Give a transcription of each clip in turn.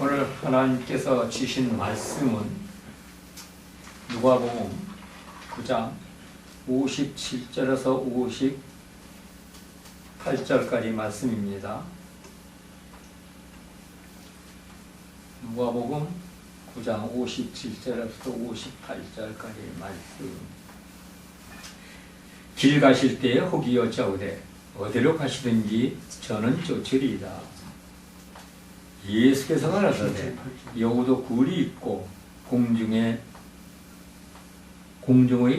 오늘 하나님께서 주신 말씀은 누가복음 9장 57절에서 58절까지 말씀입니다. 누가복음 9장 57절에서 58절까지 말씀. 길 가실 때에 혹이 여짜오되 어디로 가시든지 저는 쫓으리이다. 예수께서 가라사대 여우도 굴이 있고 공중의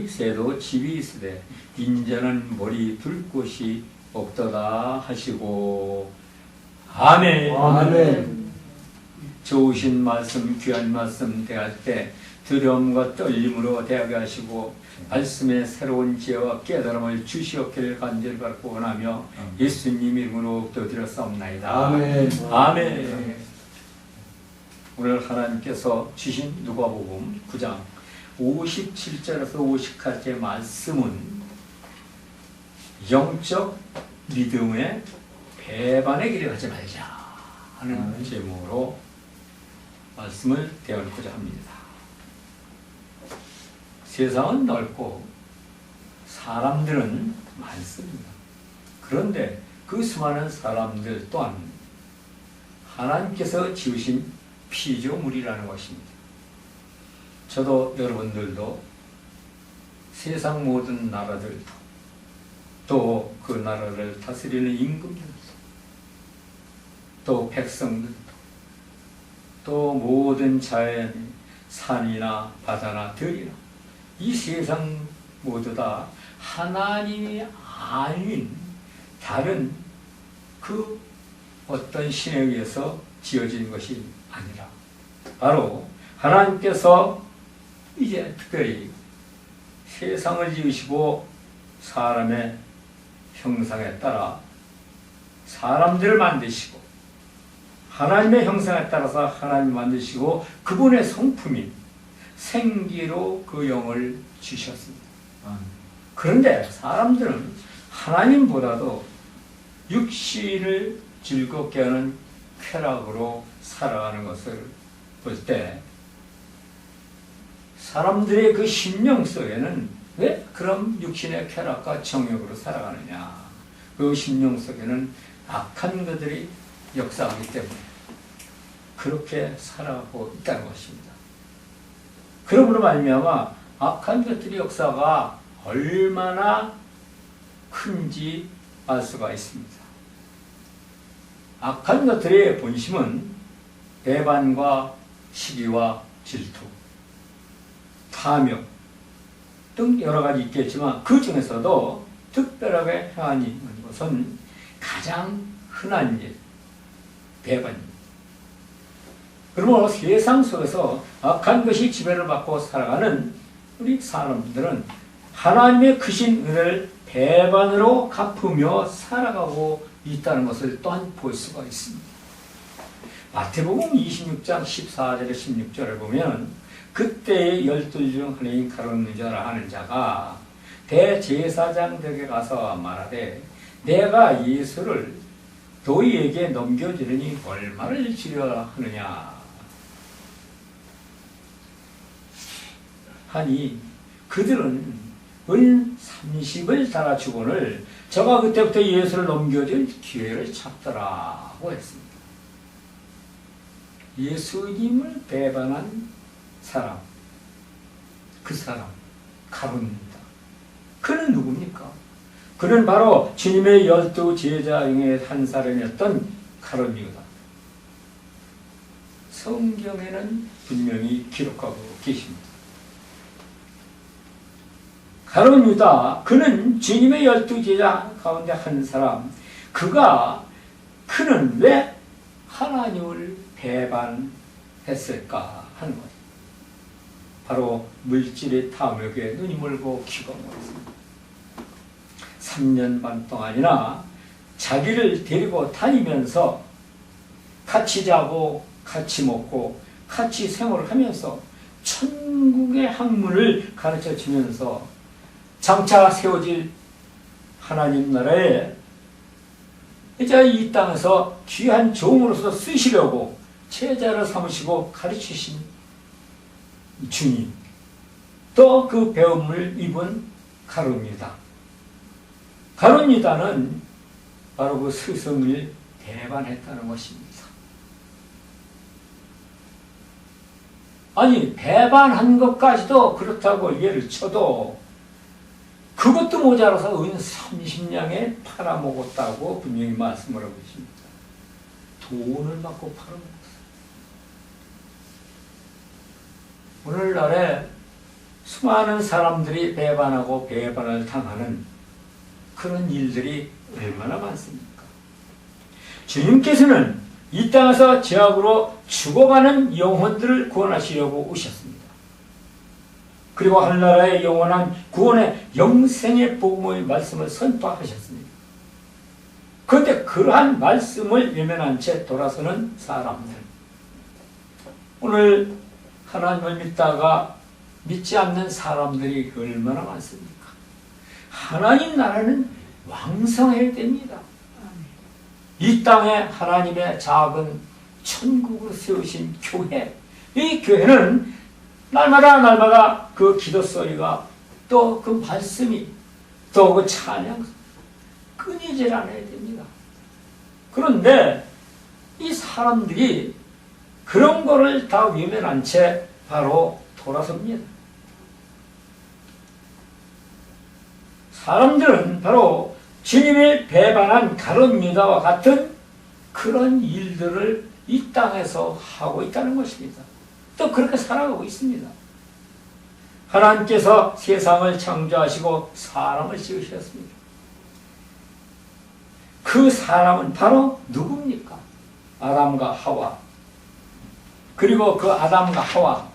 새도 집이 있으되 인자는 머리 둘 곳이 없도다 하시고 아멘. 아멘. 좋으신 말씀, 귀한 말씀 대할 때 두려움과 떨림으로 대하게 하시고 말씀의 새로운 지혜와 깨달음을 주시옵기를 간절히 바라고 원하며 예수님 이름으로 기도드렸사옵나이다. 아멘. 아멘. 오늘 하나님께서 주신 누가복음 9장 57절에서 58절의 말씀은 영적 믿음의 배반의 길을 가지 말자 하는 제목으로 말씀을 대하고자 합니다. 세상은 넓고 사람들은 많습니다. 그런데 그 수많은 사람들 또한 하나님께서 지으신 피조물이라는 것입니다. 저도 여러분들도 세상 모든 나라들도 또 그 나라를 다스리는 임금들도 또 백성들도 또 모든 자연, 산이나 바다나 들이나 이 세상 모두 다 하나님이 아닌 다른 그 어떤 신에 의해서 지어진 것이 아니라 바로 하나님께서 이제 특별히 세상을 지으시고 사람의 형상에 따라 사람들을 만드시고 하나님의 형상에 따라서 하나님 만드시고 그분의 성품인 생기로 그 영을 주셨습니다. 그런데 사람들은 하나님보다도 육신을 즐겁게 하는 쾌락으로 살아가는 것을 볼 때 사람들의 그 심령 속에는 왜 그럼 육신의 쾌락과 정욕으로 살아가느냐? 그 심령 속에는 악한 것들이 역사하기 때문에 그렇게 살아가고 있다는 것입니다. 그러므로 말미암아 악한 것들이 역사가 얼마나 큰지 알 수가 있습니다. 악한 것들의 본심은 배반과 시기와 질투, 탐욕 등 여러 가지 있겠지만 그 중에서도 특별하게 행하는 것은 가장 흔한 일, 배반입니다. 그러므로 세상 속에서 악한 것이 지배를 받고 살아가는 우리 사람들은 하나님의 크신 은혜를 배반으로 갚으며 살아가고 있다는 것을 또한 볼 수가 있습니다. 마태복음 26장 14절에 16절을 보면 그때의 12 중 하나인 가룟유다라 하는 자가 대제사장들에게 가서 말하되 내가 예수를 너희에게 넘겨주려니 얼마를 주려 하느냐 하니 그들은 은 30을 달아주거늘 저가 그때부터 예수를 넘겨줄 기회를 찾더라고 했습니다. 예수님을 배반한 사람, 그 사람 가룟유다. 그는 누굽니까? 그는 바로 주님의 12 제자 중에 한 사람이었던 가룟유다. 성경에는 분명히 기록하고 계십니다. 가룟유다, 그는 주님의 12 제자 가운데 한 사람. 그는 왜 하나님을 배반했을까 하는 것. 바로 물질의 탐욕에 눈이 멀고 귀가 멀었습니다. 3년 반 동안이나 자기를 데리고 다니면서 같이 자고 같이 먹고 같이 생활을 하면서 천국의 학문을 가르쳐 주면서 장차 세워질 하나님 나라에 이제 이 땅에서 귀한 종으로서 쓰시려고 제자로 삼으시고 가르치신 주님, 또 그 배움을 입은 가룟 유다. 가룟 유다는 바로 그 스승을 배반했다는 것입니다. 아니, 배반한 것까지도 그렇다고 예를 쳐도 그것도 모자라서 은 30냥에 팔아먹었다고 분명히 말씀을 하고 있습니다. 돈을 받고 팔아먹었어요. 오늘날에 수많은 사람들이 배반하고 배반을 당하는 그런 일들이 얼마나 많습니까? 주님께서는 이 땅에서 죄악으로 죽어가는 영혼들을 구원하시려고 오셨습니다. 그리고 하늘나라의 영원한 구원의 영생의 복음의 말씀을 선포하셨습니다. 그런데 그러한 말씀을 외면한 채 돌아서는 사람들, 오늘 하나님을 믿다가 믿지 않는 사람들이 얼마나 많습니까? 하나님 나라는 왕성해야 됩니다. 이 땅에 하나님의 작은 천국으로 세우신 교회, 이 교회는 날마다 그 기도 소리가, 또 그 말씀이, 또 그 찬양 끊이질 않아야 됩니다. 그런데 이 사람들이 그런 거를 다 외면한 채 바로 돌아섭니다. 사람들은 바로 주님을 배반한 가룟 유다와 같은 그런 일들을 이 땅에서 하고 있다는 것입니다. 또 그렇게 살아가고 있습니다. 하나님께서 세상을 창조하시고 사람을 지으셨습니다. 그 사람은 바로 누굽니까? 아담과 하와. 그리고 그 아담과 하와,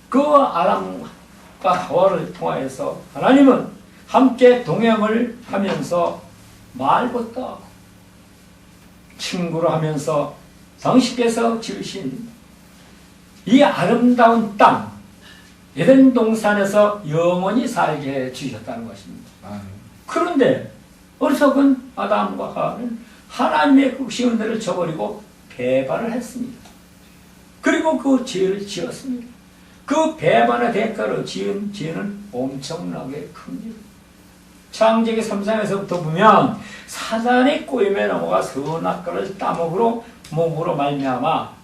그 아담과 하와를 통하여서 하나님은 함께 동행을 하면서 말벗도 하고 친구로 하면서 당신께서 지으신 이 아름다운 땅 에덴 동산에서 영원히 살게 해 주셨다는 것입니다. 그런데 어리석은 아담과 하와는 하나님의 그 은혜를 저버리고 배반을 했습니다. 그리고 그 죄를 지었습니다. 그 배반의 대가로 지은 죄는 엄청나게 큽니다. 창세기 3장에서부터 보면 사단의 꼬임에 넘어가 선악과를 따먹으로 말미암아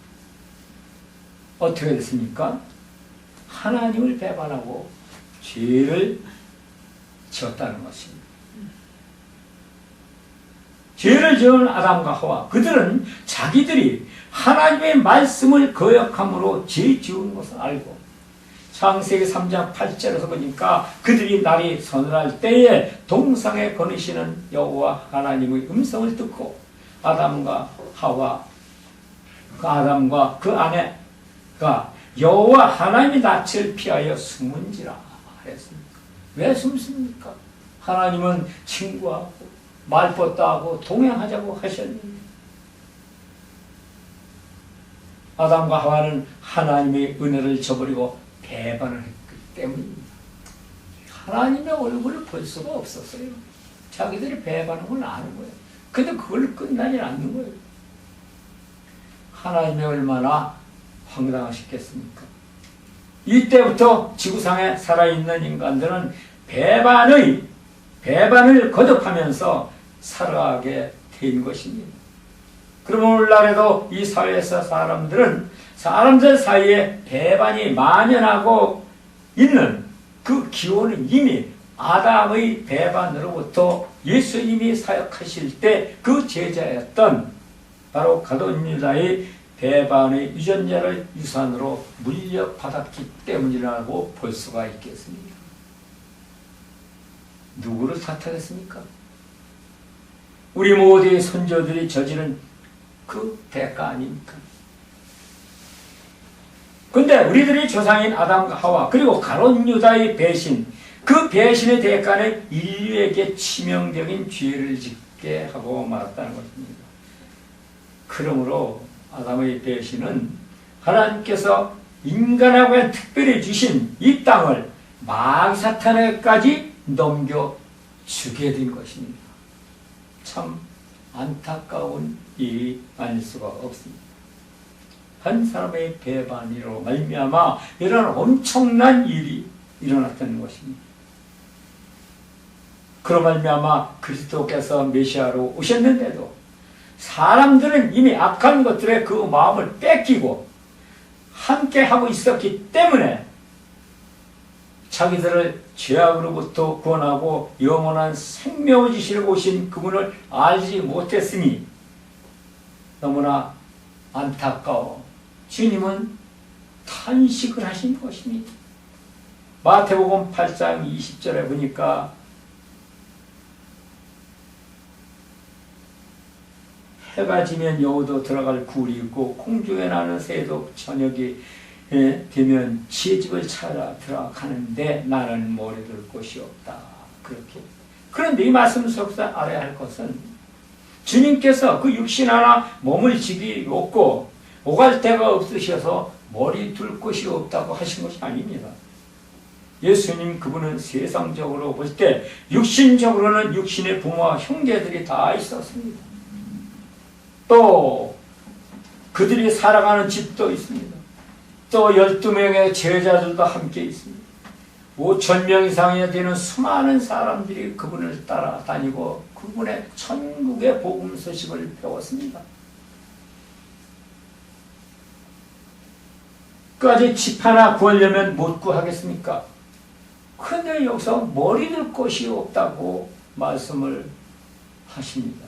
어떻게 됐습니까? 하나님을 배반하고 죄를 지었다는 것입니다. 죄를 지은 아담과 하와, 그들은 자기들이 하나님의 말씀을 거역함으로 죄 지은 것을 알고, 창세기 3장 8절에서 보니까 그들이 날이 서늘할 때에 동상에 거느시는 여호와 하나님의 음성을 듣고 아담과 하와, 그 아담과 그 아내가 여호와 하나님의 낯을 피하여 숨은지라 했습니다. 왜 숨습니까? 하나님은 친구하고 말벗도 하고 동행하자고 하셨는데, 아담과 하와는 하나님의 은혜를 저버리고 배반을 했기 때문입니다. 하나님의 얼굴을 볼 수가 없었어요. 자기들이 배반한 걸 아는 거예요. 근데 그걸 끝나지 않는 거예요. 하나님이 얼마나 황당하셨겠습니까? 이때부터 지구상에 살아있는 인간들은 배반을 거듭하면서 살아가게 된 것입니다. 그럼 오늘날에도 이 사회에서 사람들 사이에 배반이 만연하고 있는 그 기원은 이미 아담의 배반으로부터 예수님이 사역하실 때 그 제자였던 바로 가룟 유다의 배반의 유전자를 유산으로 물려받았기 때문이라고 볼 수가 있겠습니다. 누구를 탓하겠습니까? 우리 모두의 선조들이 저지른 그 대가 아닙니까? 근데 우리들의 조상인 아담과 하와, 그리고 가룟 유다의 배신, 그 배신의 대가는 인류에게 치명적인 죄를 짓게 하고 말았다는 것입니다. 그러므로 아담의 배신은 하나님께서 인간하고 특별히 주신 이 땅을 마귀 사탄에게까지 넘겨주게 된 것입니다. 참 안타까운 일이 아닐 수가 없습니다. 한 사람의 배반으로 말미암아 이런 엄청난 일이 일어났다는 것입니다. 그로 말미암아 그리스도께서 메시아로 오셨는데도 사람들은 이미 악한 것들에 그 마음을 뺏기고 함께 하고 있었기 때문에 자기들을 죄악으로부터 구원하고 영원한 생명을 주시려고 오신 그분을 알지 못했으니 너무나 안타까워 주님은 탄식을 하신 것입니다. 마태복음 8장 20절에 보니까 해가 지면 여우도 들어갈 굴이 있고 공중에 나는 새도 저녁이 되면 지의 집을 찾아 들어가는데 나는 머리둘 곳이 없다. 그렇게. 그런데 이 말씀 속에서 알아야 할 것은 주님께서 그 육신 하나 몸을 지기 없고 오갈 데가 없으셔서 머리 둘 곳이 없다고 하신 것이 아닙니다. 예수님 그분은 세상적으로 볼 때 육신적으로는 육신의 부모와 형제들이 다 있었습니다. 또 그들이 살아가는 집도 있습니다. 또 12명의 제자들도 함께 있습니다. 5,000명 이상이 되는 수많은 사람들이 그분을 따라다니고 그분의 천국의 복음 소식을 배웠습니다. 끝까지 집 하나 구하려면 못 구하겠습니까? 그런데 여기서 머리둘 곳이 없다고 말씀을 하십니다.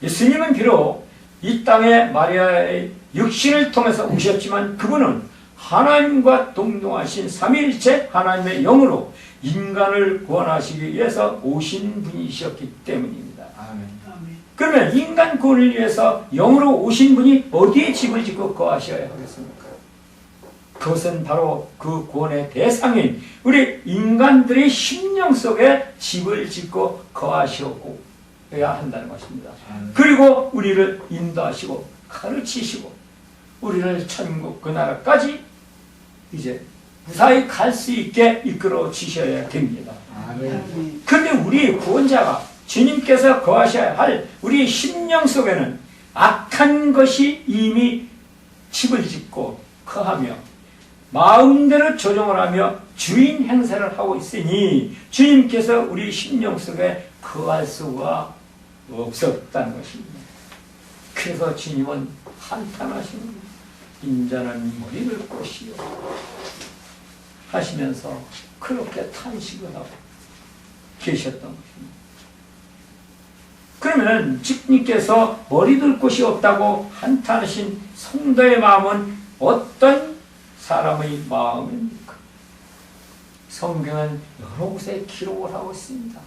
예수님은 비록 이 땅에 마리아의 육신을 통해서 오셨지만 그분은 하나님과 동등하신 삼위일체 하나님의 영으로 인간을 구원하시기 위해서 오신 분이셨기 때문입니다. 아멘. 그러면 인간 구원을 위해서 영으로 오신 분이 어디에 집을 짓고 거하셔야 하겠습니까? 그것은 바로 그 구원의 대상인 우리 인간들의 심령 속에 집을 짓고 거하셔야 한다는 것입니다. 그리고 우리를 인도하시고 가르치시고 우리를 천국 그 나라까지 이제 무사히 갈 수 있게 이끌어 주셔야 됩니다. 그런데 우리 구원자가 주님께서 거하셔야 할 우리 심령 속에는 악한 것이 이미 집을 짓고 거하며 마음대로 조종을 하며 주인 행세를 하고 있으니 주님께서 우리 심령 속에 거할 수가 없었다는 것입니다. 그래서 주님은 한탄하십니다. 인자는 머리를 꽂시오 하시면서 그렇게 탄식을 하고 계셨던 것입니다. 그러면 주님께서 머리둘 곳이 없다고 한탄하신 성도의 마음은 어떤 사람의 마음입니까? 성경은 여러 곳에 기록을 하고 있습니다.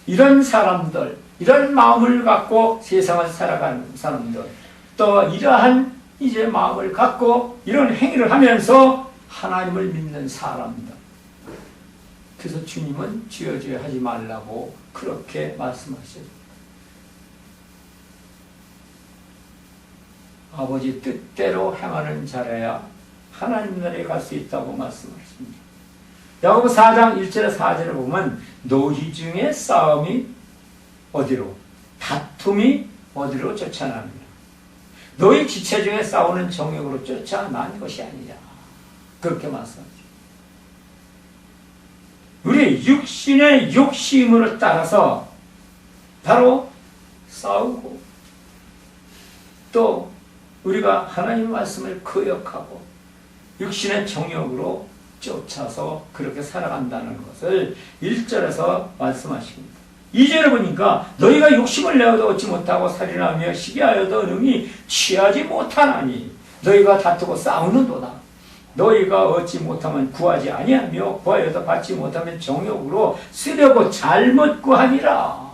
이런 사람들, 이런 마음을 갖고 세상을 살아가는 사람들, 또 이러한 이제 마음을 갖고 이런 행위를 하면서 하나님을 믿는 사람들. 그래서 주님은 주여 주여 하지 말라고 그렇게 말씀하셨어요. 아버지 뜻대로 행하는 자라야 하나님 나라에 갈 수 있다고 말씀하십니다. 야고보 4장 1절에 4절을 보면 너희 중에 싸움이 어디로, 다툼이 어디로 쫓아나느냐. 너희 지체 중에 싸우는 정욕으로 쫓아난 것이 아니냐. 그렇게 말씀하죠. 우리 육신의 욕심으로 따라서 바로 싸우고 또 우리가 하나님의 말씀을 거역하고 육신의 정욕으로 쫓아서 그렇게 살아간다는 것을 1절에서 말씀하십니다. 2절에 보니까 너희가 욕심을 내어도 얻지 못하고 살인하며 시기하여도 능히 취하지 못하나니 너희가 다투고 싸우는도다. 너희가 얻지 못하면 구하지 아니하며 구하여도 받지 못하면 정욕으로 쓰려고 잘못 구하니라.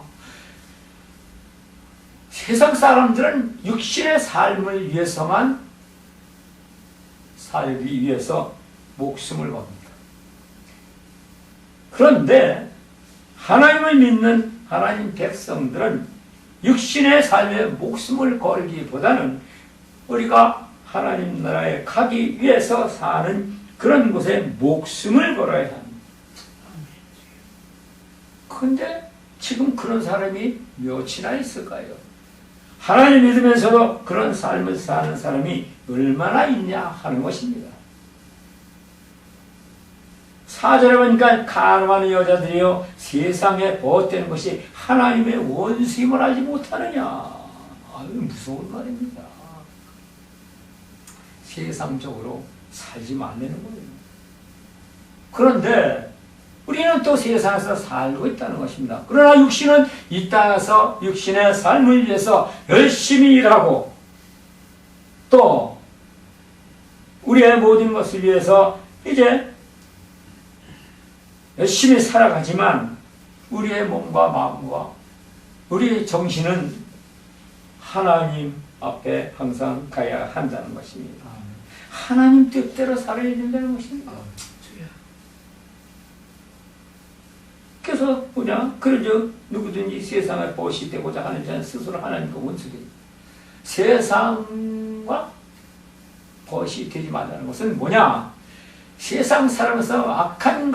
세상 사람들은 육신의 삶을 위해서만 살기 위해서 목숨을 겁니다. 그런데 하나님을 믿는 하나님 백성들은 육신의 삶에 목숨을 걸기보다는 우리가 하나님 나라에 가기 위해서 사는 그런 곳에 목숨을 걸어야 합니다. 그런데 지금 그런 사람이 몇이나 있을까요? 하나님 믿으면서도 그런 삶을 사는 사람이 얼마나 있냐 하는 것입니다. 4절에 보니까 가늠하는 여자들이여 세상에 보호되는 것이 하나님의 원수임을 알지 못하느냐. 아유, 무서운 말입니다. 세상적으로 살지 말라는 거예요. 그런데 우리는 또 세상에서 살고 있다는 것입니다. 그러나 육신은 이 땅에서 육신의 삶을 위해서 열심히 일하고 또 우리의 모든 것을 위해서 이제 열심히 살아가지만 우리의 몸과 마음과 우리의 정신은 하나님 앞에 항상 가야 한다는 것입니다. 하나님 뜻대로 살아야 된다는 것입니다. 그래서 그러죠. 누구든지 세상을 보시 되고자 하는 자는 스스로 하나님과 원수되니 세상과 벗이 되지 말라는 것은 뭐냐? 세상 살아면서 악한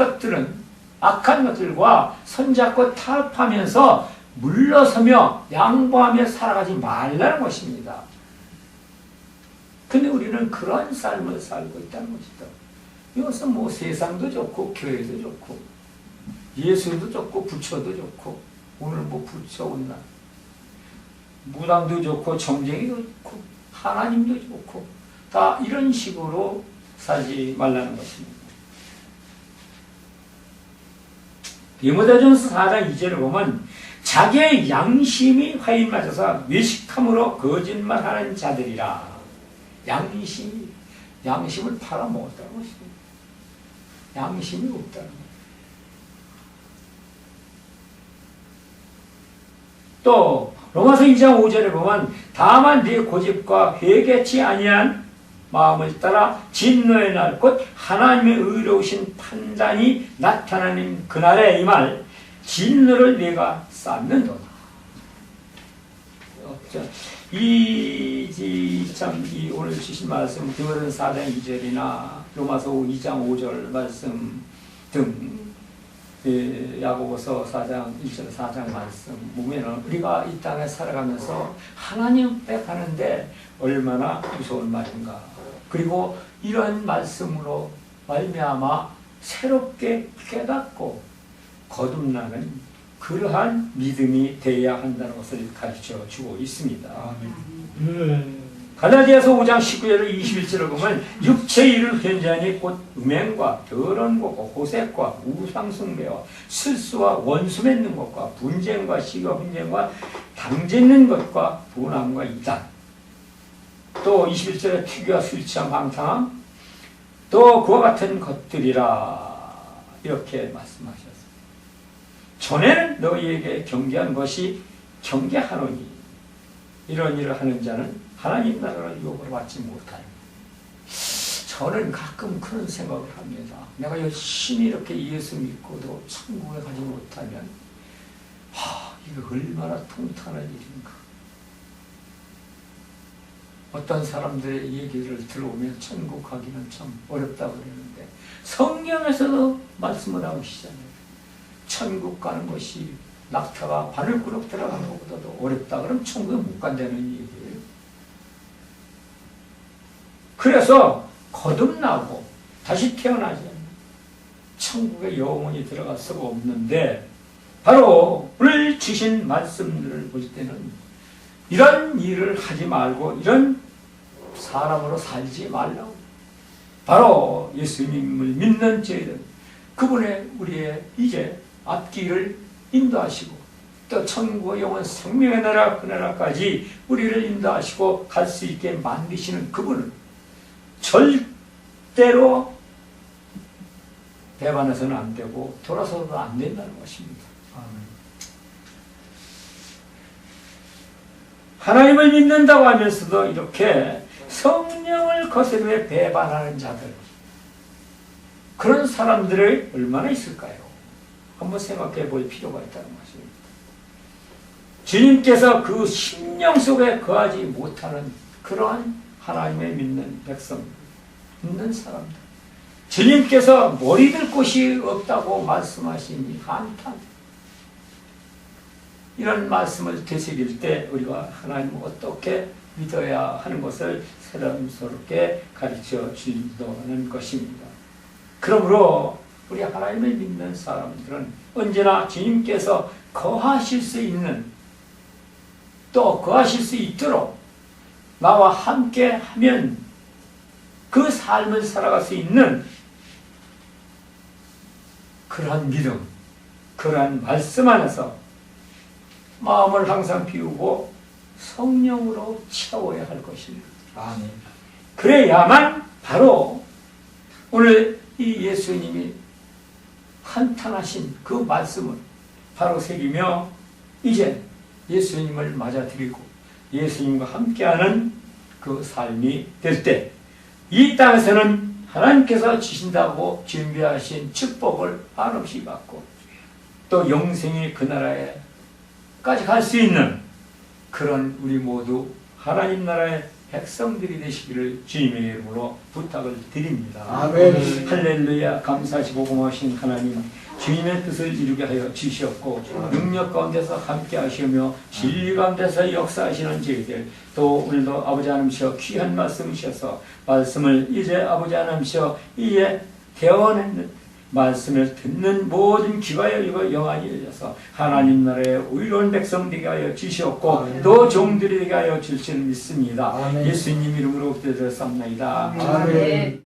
것들과 손잡고 타협하면서 물러서며 양보하며 살아가지 말라는 것입니다. 근데 우리는 그런 삶을 살고 있다는 것이다. 이것은 뭐 세상도 좋고 교회도 좋고 예수도 좋고 부처도 좋고 오늘 뭐 부처 온 날 무당도 좋고 정쟁이도 좋고 하나님도 좋고 다 이런 식으로 살지 말라는 것입니다. 디모데전서 4장 2절을 보면 자기의 양심이 화인 맞아서 외식함으로 거짓말하는 자들이라. 양심을 팔아먹었다는 것입니다. 양심이 없다는 것입니다. 또 로마서 2장 5절에 보면 다만 네 고집과 회개치 아니한 마음을 따라 진노의 날 곧 하나님의 의로우신 판단이 나타나는 그날에 이 말 진노를 내가 쌓는도다. 이 오늘 주신 말씀 디모데전서 4장 2절이나 로마서 2장 5절 말씀 등 야고보서 4장 1절 4장 말씀 보면은 우리가 이 땅에 살아가면서 하나님 앞에 가는데 얼마나 무서운 말인가. 그리고 이런 말씀으로 말미암아 새롭게 깨닫고 거듭나는 그러한 믿음이 되어야 한다는 것을 가르쳐 주고 있습니다. 갈라디아서 5장 19절 21절을 보면 육체의 일을 현재하니 곧 음행과 더러운 것과 호색과 우상숭배와 술수와 원수 맺는 것과 분쟁과 시기 분쟁과 당짓는 것과 분함과 이단 또 21절에 특유와 술 취함 방탕함 또 그와 같은 것들이라 이렇게 말씀하셨습니다. 전에는 너희에게 경계한 것이 경계하노니 이런 일을 하는 자는 하나님 나라를 유업으로 받지 못하니. 저는 가끔 그런 생각을 합니다. 내가 열심히 이렇게 예수 믿고도 천국에 가지 못하면 이거 얼마나 통탄한 일인가. 어떤 사람들의 얘기를 들어오면 천국 가기는 참 어렵다고 그러는데 성경에서도 말씀을 하고 계시잖아요. 천국 가는 것이 낙타가 바늘구렁 들어가는 것보다도 어렵다. 그럼 천국에 못 간다는 얘기예요. 그래서 거듭나고 다시 태어나지 않는 천국에 영원히 들어갈 수가 없는데 바로 오늘 주신 말씀들을 볼 때는 이런 일을 하지 말고 이런 사람으로 살지 말라고. 바로 예수님을 믿는 저희들 그분의 우리의 이제 앞길을 인도하시고 또 천국의 영원 생명의 나라 그 나라까지 우리를 인도하시고 갈 수 있게 만드시는 그분은 절대로 배반해서는 안 되고 돌아서도 안 된다는 것입니다. 하나님을 믿는다고 하면서도 이렇게 성령을 거스르며 배반하는 자들 그런 사람들이 얼마나 있을까요? 한번 생각해 볼 필요가 있다는 것입니다. 주님께서 그 심령 속에 거하지 못하는 그러한 하나님의 믿는 백성, 믿는 사람들 주님께서 머리 들 곳이 없다고 말씀하시니 한탄 이런 말씀을 되새길 때 우리가 하나님을 어떻게 믿어야 하는 것을 새삼스럽게 가르쳐 주신다는 것입니다. 그러므로 우리 하나님을 믿는 사람들은 언제나 주님께서 거하실 수 있는, 또 거하실 수 있도록 나와 함께 하면 그 삶을 살아갈 수 있는 그러한 믿음, 그러한 말씀 안에서 마음을 항상 비우고 성령으로 채워야 할 것입니다. 아멘. 그래야만 바로 오늘 이 예수님이 한탄하신 그 말씀을 바로 새기며 이제 예수님을 맞아들이고 예수님과 함께하는 그 삶이 될 때 이 땅에서는 하나님께서 주신다고 준비하신 축복을 한없이 받고 또 영생의 그 나라에까지 갈 수 있는 그런 우리 모두 하나님 나라의 백성들이 되시기를 주님의 이름으로 부탁을 드립니다. 아멘. 할렐루야. 감사하시고 고마우신 하나님, 주님의 뜻을 이루게 하여 주시옵고 능력 가운데서 함께 하시며 진리 가운데서 역사하시는 저희들, 또 오늘도 아버지 하나님이시여 귀한 말씀 주셔서 말씀을 이제 아버지 하나님이시여 이에 대언하는 말씀을 듣는 모든 귀가 열리고 영안이 열려서 하나님 나라의 의로운 백성 되게 하여 주시옵고 아멘. 또 종들이 되게 하여 주실 줄 믿습니다. 아멘. 예수님 이름으로 기도드렸사옵나이다. 아멘.